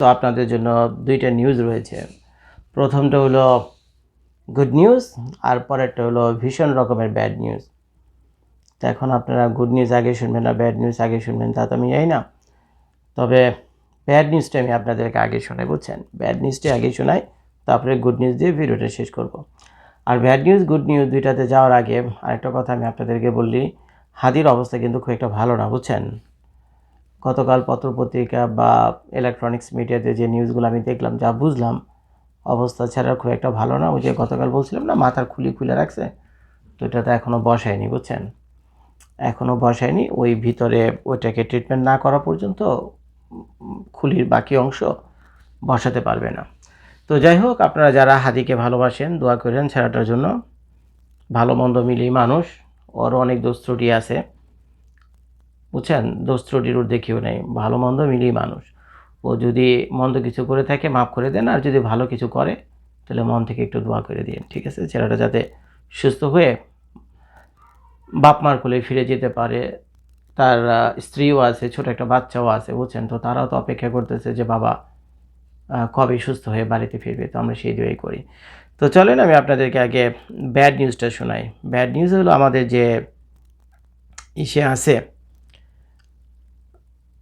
তো আপনাদের জন্য দুইটা নিউজ রয়েছে। প্রথমটা হলো গুড নিউজ, আর পরেরটা হলো ভীষণ রকমের ব্যাড নিউজ। তো এখন আপনারা গুড নিউজ আগে শুনবেন না ব্যাড নিউজ আগে শুনবেন তা তো আমি জানি না, তবে ব্যাড নিউজটা আমি আপনাদেরকে আগে শোনাই, বুঝছেন? ব্যাড নিউজটা আগে শোনাই, তারপরে গুড নিউজ দিয়ে ভিডিওটা শেষ করব। আর ব্যাড নিউজ গুড নিউজ দুইটাতে যাওয়ার আগে আরেকটা কথা আমি আপনাদেরকে বললি, হাদির অবস্থা কিন্তু খুব একটা ভালো না, বুঝছেন? গতকাল পত্রপত্রিকা বা ইলেকট্রনিক্স মিডিয়াতে যে নিউজগুলো আমি দেখলাম, যা বুঝলাম, অবস্থা ছাড়া খুব একটা ভালো না। ওই যে গতকাল বলছিলাম না মাথার খুলি খুলে রাখছে, তো এটাতে এখনও বসায়নি, বুঝছেন? এখনও বসায়নি, ওই ভিতরে ওইটাকে ট্রিটমেন্ট না করা পর্যন্ত খুলির বাকি অংশ বসাতে পারবে না। তো যাই হোক, আপনারা যারা হাদিকে ভালোবাসেন দোয়া করেন ছেলেটার জন্য। ভালো মন্দ মিলিয়ে মানুষ, ওর অনেক দোষ ত্রুটি আছে, বুঝছেন? দোষ ত্রুটির ঊর্ধ্বে কেউ নেই, ভালো মন্দ মিলিয়ে মানুষ। ও যদি মন্দ কিছু করে থাকে মাফ করে দেন, আর যদি ভালো কিছু করে তাহলে মন থেকে একটু দোয়া করে দিন, ঠিক আছে? ছেলেটা যাতে সুস্থ হয়ে বাপ মার কোলে ফিরে যেতে পারে। তার স্ত্রীও আছে, ছোট একটা বাচ্চাও আছে, বুঝছেন? তো তারাও তো অপেক্ষা করতেছে যে বাবা কবে সুস্থ হয়ে বাড়িতে ফিরবে। তো আমরা সেই দোয়াই করি। তো চলেন আমি আপনাদেরকে আগে ব্যাড নিউজটা শোনাই। ব্যাড নিউজ হলো আমাদের যে ইসে আছে,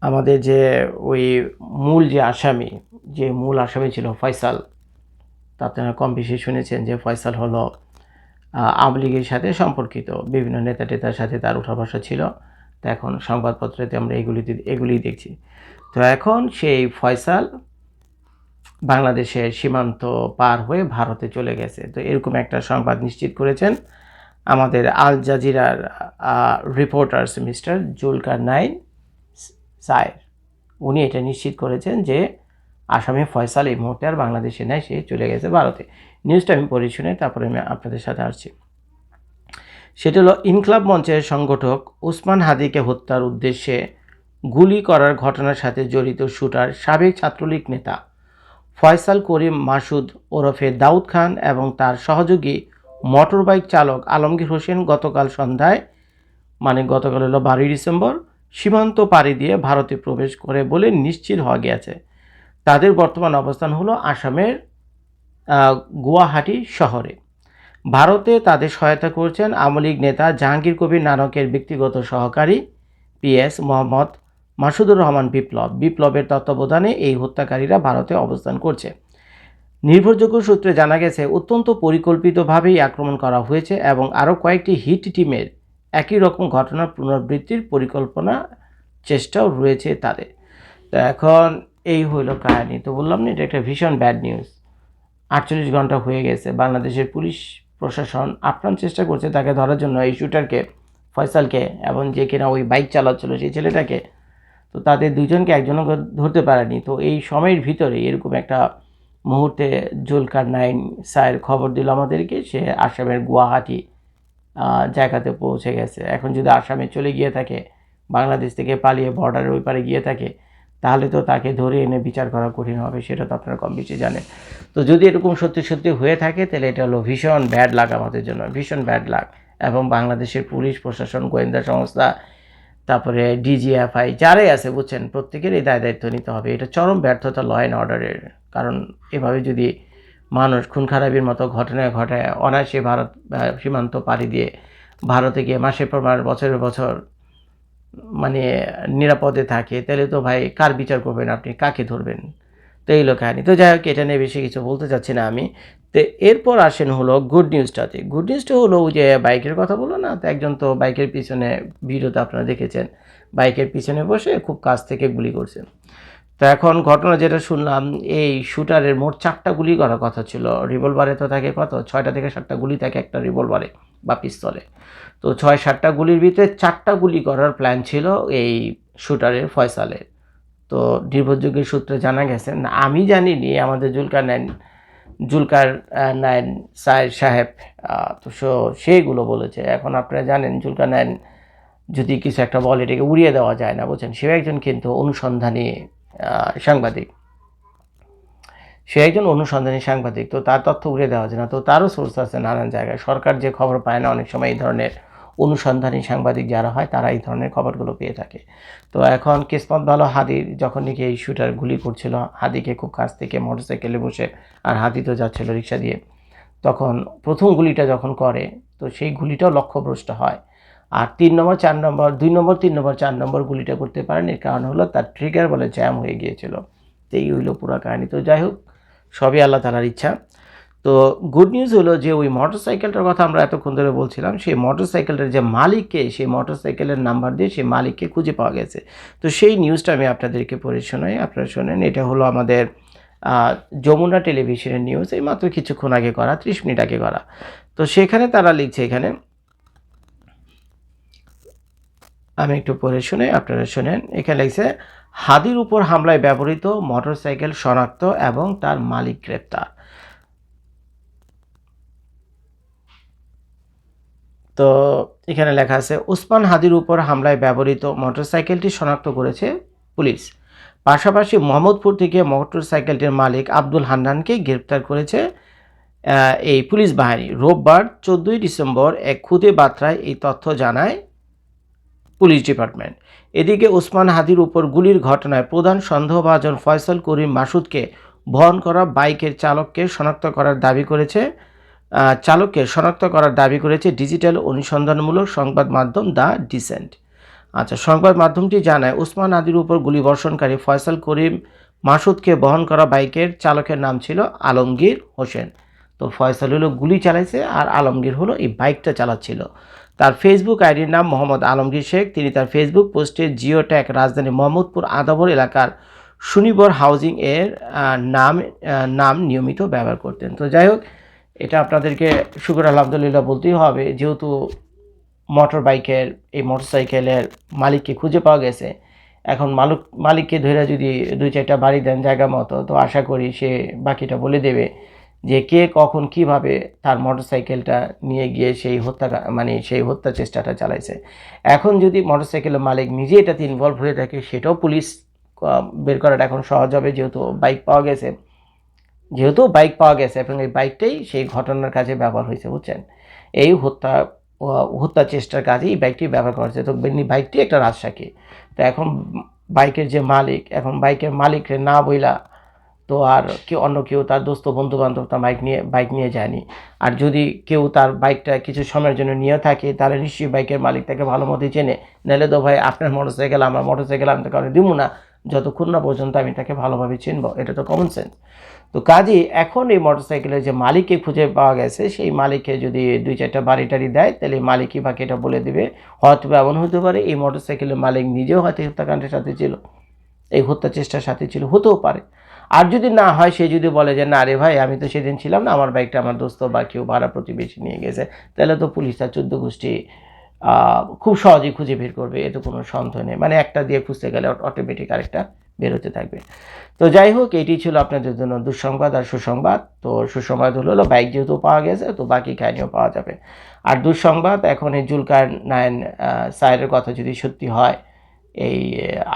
আমাদের যে ওই মূল আসামি ছিল ফয়সাল। তা আপনারা কম বেশি শুনেছেন যে ফয়সাল হলো আওয়ামী লীগের সাথে সম্পর্কিত, বিভিন্ন নেতা টেতার সাথে তার উঠা বসা ছিল। তো এখন সংবাদপত্রেতে আমরা এগুলিই দেখছি। তো এখন সেই ফয়সাল বাংলাদেশের সীমান্ত পার হয়ে ভারতে চলে গেছে। তো এরকম একটা সংবাদ নিশ্চিত করেছেন আমাদের আল জাজিরার রিপোর্টার্স মিস্টার জুলকারনাইন সায়ের। উনি এটা নিশ্চিত করেছেন যে আসামি ফয়সাল এই মুহূর্তে আর বাংলাদেশে নেয়, সে চলে গেছে ভারতে। নিউজটা আমি পড়ে শুনে তারপরে আমি আপনাদের সাথে আসছি। সেটা হলো ইনকলাব মঞ্চের সংগঠক উসমান হাদিকে হত্যার উদ্দেশ্যে গুলি করার ঘটনার সাথে জড়িত শুটার সাবেক ছাত্রলীগ নেতা ফয়সাল করিম মাসুদ ওরফে দাউদ খান এবং তার সহযোগী মোটরবাইক চালক আলমগীর হোসেন গতকাল সন্ধ্যায়, মানে গতকাল হলো 12 ডিসেম্বর, সীমান্ত পাড়ি দিয়ে ভারতে প্রবেশ করে বলে নিশ্চিত হওয়া গেছে। তাদের বর্তমান অবস্থান হলো আসামের গুয়াহাটি শহরে। ভারতে তাদের সহায়তা করছেন আওয়ামী লীগ নেতা জাহাঙ্গীর কবির নানকের ব্যক্তিগত সহকারী পিএস মোহাম্মদ মাসুদুর রহমান বিপ্লবের তত্ত্বাবধানে এই হত্যাকারীরা ভারতে অবস্থান করছে। নির্ভরযোগ্য সূত্রে জানা গেছে অত্যন্ত পরিকল্পিতভাবেই আক্রমণ করা হয়েছে এবং আরও কয়েকটি হিট টিমের একই রকম ঘটনার পুনরাবৃত্তির পরিকল্পনা চেষ্টাও রয়েছে তাদের। তো এখন এই হইল কাহিনী। তো বললাম না, এটা একটা ভীষণ ব্যাড নিউজ। 48 ঘন্টা হয়ে গেছে, বাংলাদেশের পুলিশ প্রশাসন আপ্রাণ চেষ্টা করছে তাকে ধরার জন্য, এই শুটারকে, ফয়সালকে, এবং যে কিনা ওই বাইক চালাচ্ছিল সেই ছেলেটাকে। তো তাদের দুজনকে একজনও ধরতে পারেনি। তো এই সময়ের ভিতরে এরকম একটা মুহূর্তে জুলকারনাইন সায়ের খবর দিল আমাদেরকে, সে আসামের গুয়াহাটি জায়গাতে পৌঁছে গেছে। এখন যদি আসামে চলে গিয়ে থাকে, বাংলাদেশ থেকে পালিয়ে বর্ডারের ওই পারে গিয়ে থাকে, তাহলে তো তাকে ধরে এনে বিচার করা কঠিন হবে, সেটা তো আপনারা কম বেশি জানেন। তো যদি এরকম সত্যি সত্যি হয়ে থাকে তাহলে এটা হলো ভীষণ ব্যাড লাক আমাদের জন্য, ভীষণ ব্যাড লাক। এবং বাংলাদেশের পুলিশ প্রশাসন, গোয়েন্দা সংস্থা, তারপরে ডিজিএফআই যারাই আছে, বুঝছেন, প্রত্যেকের এই দায় দায়িত্ব নিতে হবে। এটা চরম ব্যর্থতা ল অ্যান্ড অর্ডারের। কারণ এভাবে যদি মানুষ খুন খারাপির মতো ঘটনায় ঘটায় অনায়াসে ভারত সীমান্ত পাড়ি দিয়ে ভারতে গিয়ে মাসের পর মাস, বছরের বছর মানে নিরাপদে থাকে, তাহলে তো ভাই কার বিচার করবেন আপনি, কাকে ধরবেন? তো এই হলো কাহিনি। তো যাই হোক, এটা নিয়ে বেশি কিছু বলতে চাচ্ছি না আমি। তো এরপর আসেন হলো গুড নিউজটাতে। গুড নিউজটা হলো ওই যে বাইকের কথা বললো না, তো একজন তো বাইকের পিছনে, ভিডিওতে আপনারা দেখেছেন, বাইকের পিছনে বসে খুব কাছ থেকে গুলি করছে। তো এখন ঘটনা যেটা শুনলাম, এই শুটারের মোট 4টা গুলি করার কথা ছিল। রিভলভারে তো থাকে কত, 6টা থেকে 7টা গুলি থাকে একটা রিভলভারে বা পিস্তলে। তো 6-7টা গুলির ভিতরে 4টা গুলি করার প্ল্যান ছিল এই শুটারের, ফয়সালের। তো নির্ভরযোগ্য সূত্রে জানা গেছে, না আমি জানিনি, আমাদের জুলকার নাইন সাহেব, তো সেইগুলো বলেছে। এখন আপনারা জানেন জুলকার নাইন যদি কিছু একটা বলে এটাকে উড়িয়ে দেওয়া যায় না, বুঝছেন? সেও একজন কিন্তু অনুসন্ধানী সাংবাদিক, সে একজন অনুসন্ধানী সাংবাদিক। তো তার তথ্য উড়িয়ে দেওয়া যায় না। তো তারও সোর্স আছে নানান জায়গায়। সরকার যে খবর পায় না অনেক সময় এই ধরনের অনুসন্ধানী সাংবাদিক যারা হয় তারা এই ধরনের খবরগুলো পেয়ে থাকে। তো এখন কিসমত ভালো, হাদির যখন নাকি এই শুটার গুলি করছিল হাদিকে খুব কাছ থেকে মোটরসাইকেলে বসে, আর হাদি তো যাচ্ছিল রিক্সা দিয়ে, তখন প্রথম গুলিটা যখন করে তো সেই গুলিটাও লক্ষ্যভ্রষ্ট হয়। আর 3 নম্বর 4 নম্বর 2 নম্বর 3 নম্বর 4 নম্বর গুলিটা করতে পারেন, এর কারণ হলো তার ট্রিগার বলে জ্যাম হয়ে গিয়েছিল। তো এই হইলো পুরো কাহিনী। তো যাই হোক, সবই আল্লাহ তাআলার ইচ্ছা। তো গুড নিউজ হলো যে ওই মোটরসাইকেলটার কথা আমরা এতক্ষণ ধরে বলছিলাম, সেই মোটরসাইকেলটার যে মালিককে, সেই মোটরসাইকেলের নাম্বার দিয়ে সেই মালিককে খুঁজে পাওয়া গেছে। তো সেই নিউজটা আমি আপনাদেরকে পড়ে শোনাই, আপনারা শোনেন। এটা হলো আমাদের যমুনা টেলিভিশনের নিউজ, এই মাত্র কিছুক্ষণ আগে করা, 30 মিনিট আগে করা। তো সেখানে তারা লিখছে, এখানে আমি একটু পড়ে শোনাই, আপনারা শোনেন। এখানে লিখছে, হাদির উপর হামলায় ব্যবহৃত মোটরসাইকেল শনাক্ত এবং তার মালিক গ্রেপ্তার। তো এখানে লেখা আছে, ওসমান হাদির উপর হামলায় ব্যবহৃত মোটরসাইকেলটি শনাক্ত করেছে পুলিশ। পাশাপাশি মোহাম্মদপুর থেকে মোটরসাইকেলটির মালিক আব্দুল হান্নানকে গ্রেপ্তার করেছে এই পুলিশ বাহিনী। রোববার 14 ডিসেম্বর এক খুদে বার্তায় এই তথ্য জানায় পুলিশ ডিপার্টমেন্ট। এদিকে ওসমান হাদির উপর গুলির ঘটনায় প্রধান সন্দেহভাজন ফয়সাল করিম মাসুদকে বহন করা বাইকের চালককে শনাক্ত করার দাবি করেছে ডিজিটাল অনুসন্ধানমূলক সংবাদ মাধ্যম দ্য ডিসেন্ট। আচ্ছা, সংবাদ মাধ্যমটি জানায়, ওসমান হাদির উপর গুলিবর্ষণকারী ফয়সাল করিম মাসুদকে বহন করা বাইকের চালকের নাম ছিল আলমগীর হোসেন। তো ফয়সাল হলো গুলি চালাইছে, আর আলমগীর হলো এই বাইকটা চালাচ্ছিল। তার ফেসবুক আইডির নাম মোহাম্মদ আলমগীর শেখ। তিনি তার ফেসবুক পোস্টে জিও ট্যাগ রাজধানী মোহাম্মদপুর আদাবর এলাকার শনিবর হাউজিং এর নাম নিয়মিত ব্যবহার করতেন। তো যাই হোক, এটা আপনাদেরকে শুকর আলহামদুলিল্লাহ বলতেই হবে, যেহেতু এই মোটরসাইকেলের মালিককে খুঁজে পাওয়া গেছে। এখন মালিককে ধরে যদি 2-4টা বাড়ি দেন জায়গা মতো, তো আশা করি সে বাকিটা বলে দেবে যে কে কখন কিভাবে তার মোটরসাইকেলটা নিয়ে গিয়ে সেই হত্যা চেষ্টাটা চালাইছে। এখন যদি মোটরসাইকেলের মালিক নিজে এটাতে ইনভলভ হয়ে থাকে, সেটাও পুলিশ বের করাটা এখন সহজ হবে, যেহেতু বাইক পাওয়া গেছে এবং এই বাইকটাই সেই ঘটনার কাজে ব্যবহার হয়েছে, বুঝছেন। এই হত্যা চেষ্টার কাজে এই বাইকটি ব্যবহার করা হয়েছে। তো বাইকটি একটা রাজসাক্ষী। তো এখন বাইকের যে মালিক, এখন বাইকের মালিকরে না বইলা তো আর অন্য কেউ, তার দোস্ত বন্ধু বান্ধব তার বাইক নিয়ে যায়নি। আর যদি কেউ তার বাইকটা কিছু সময়ের জন্য নিয়ে থাকে, তাহলে নিশ্চয়ই বাইকের মালিক তাকে ভালো মতোই চেনে। নাহলে তো ভাই আপনার মোটরসাইকেল আমার মোটরসাইকেল আমি তো কারণে দিব না, যতক্ষণ না পর্যন্ত আমি তাকে ভালোভাবে চিনবো। এটা তো কমন সেন্স। তো কাজেই এখন এই মোটরসাইকেলের যে মালিককে খুঁজে পাওয়া গেছে, সেই মালিককে যদি 2-4টা বাড়ি টাড়ি দেয়, তাহলে মালিকই বাকি এটা বলে দেবে। হয়তো এমন হতে পারে এই মোটরসাইকেলের মালিক নিজেও হয়তো হত্যাকাণ্ডের সাথে ছিল, এই হত্যা চেষ্টার সাথে ছিল, হতেও পারে। আর যদি না হয়, সে যদি বলে যে না রে ভাই, আমি তো সেদিন ছিলাম না, আমার বাইকটা আমার দোস্ত বা কেউ ভাড়া প্রতিবেশী নিয়ে গেছে, তাহলে তো পুলিশ তার 14 গোষ্ঠী খুব সহজেই খুঁজে বের করবে, এতে কোনো সন্দেহ নেই। মানে একটা দিয়ে খুঁজতে গেলে অটোমেটিক আরেকটা বেরোতে থাকবে। তো যাই হোক, এটি ছিল আপনাদের জন্য দুঃসংবাদ আর সুসংবাদ। তো সুসংবাদ হলো বাইক যেহেতু পাওয়া গেছে, তো বাকি কাহিনিও পাওয়া যাবে। আর দুঃসংবাদ, এখন এই জুলকার নাইন সাইরের কথা যদি সত্যি হয়, এই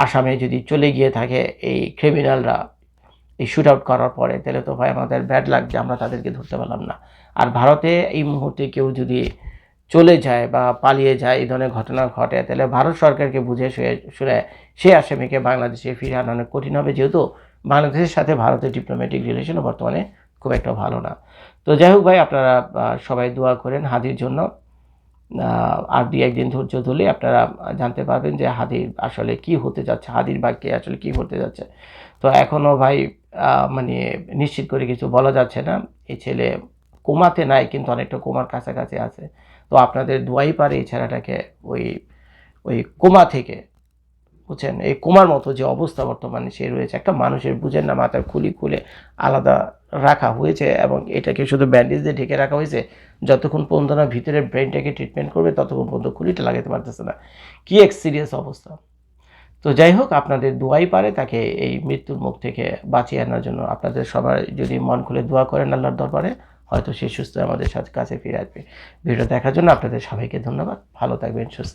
আসামে যদি চলে গিয়ে থাকে এই ক্রিমিনালরা এই শ্যুট আউট করার পরে, তাহলে তো ভাই আমাদের ব্যাড লাগছে, আমরা তাদেরকে ধরতে পারলাম না। আর ভারতে এই মুহূর্তে কেউ যদি চলে যায় বা পালিয়ে যায়, এই ধরনের ঘটনা ঘটে, তাহলে ভারত সরকারকে বুঝে শুনে সে আসামিকে বাংলাদেশে ফিরে আনা অনেক কঠিন হবে, যেহেতু বাংলাদেশের সাথে ভারতের ডিপ্লোম্যাটিক রিলেশনও বর্তমানে খুব একটা ভালো না। তো যাই হোক ভাই, আপনারা সবাই দোয়া করেন হাদির জন্য। আর 2-1 দিন ধৈর্য ধরলে আপনারা জানতে পারবেন যে হাদির আসলে কি হতে যাচ্ছে, হাদির ভাগ্যে আসলে কি হতে যাচ্ছে। তো এখনও ভাই মানে নিশ্চিত করে কিছু বলা যাচ্ছে না। এই ছেলে কোমাতে নাই, কিন্তু অনেকটা কোমার কাছাকাছি আছে। তো আপনাদের দোয়াই পারে এই ছেলেটাকে ওই কোমা থেকে, বুঝছেন, এই কোমার মতো যে অবস্থা বর্তমানে সে রয়েছে, একটা মানুষের বুঝেন না মাথার খুলে আলাদা রাখা হয়েছে, এবং এটাকে শুধু ব্যান্ডেজ দিয়ে ঢেকে রাখা হয়েছে। যতক্ষণ পর্যন্ত না ভিতরে ব্রেনটাকে ট্রিটমেন্ট করবে, ততক্ষণ পর্যন্ত খুলিটা লাগাতে পারতেছে না। কি এক সিরিয়াস অবস্থা। তো যাই হোক, আপনাদের দোয়াই পারে তাকে এই মৃত্যুর মুখ থেকে বাঁচিয়ে আনার জন্য। আপনাদের সবাই যদি মন খুলে দোয়া করেন আল্লাহর দরবারে, হয়তো সে সুস্থ আমাদের কাছে ফিরে আসবে। ভিডিও দেখার জন্য আপনাদের সবাইকে ধন্যবাদ। ভালো থাকবেন, সুস্থ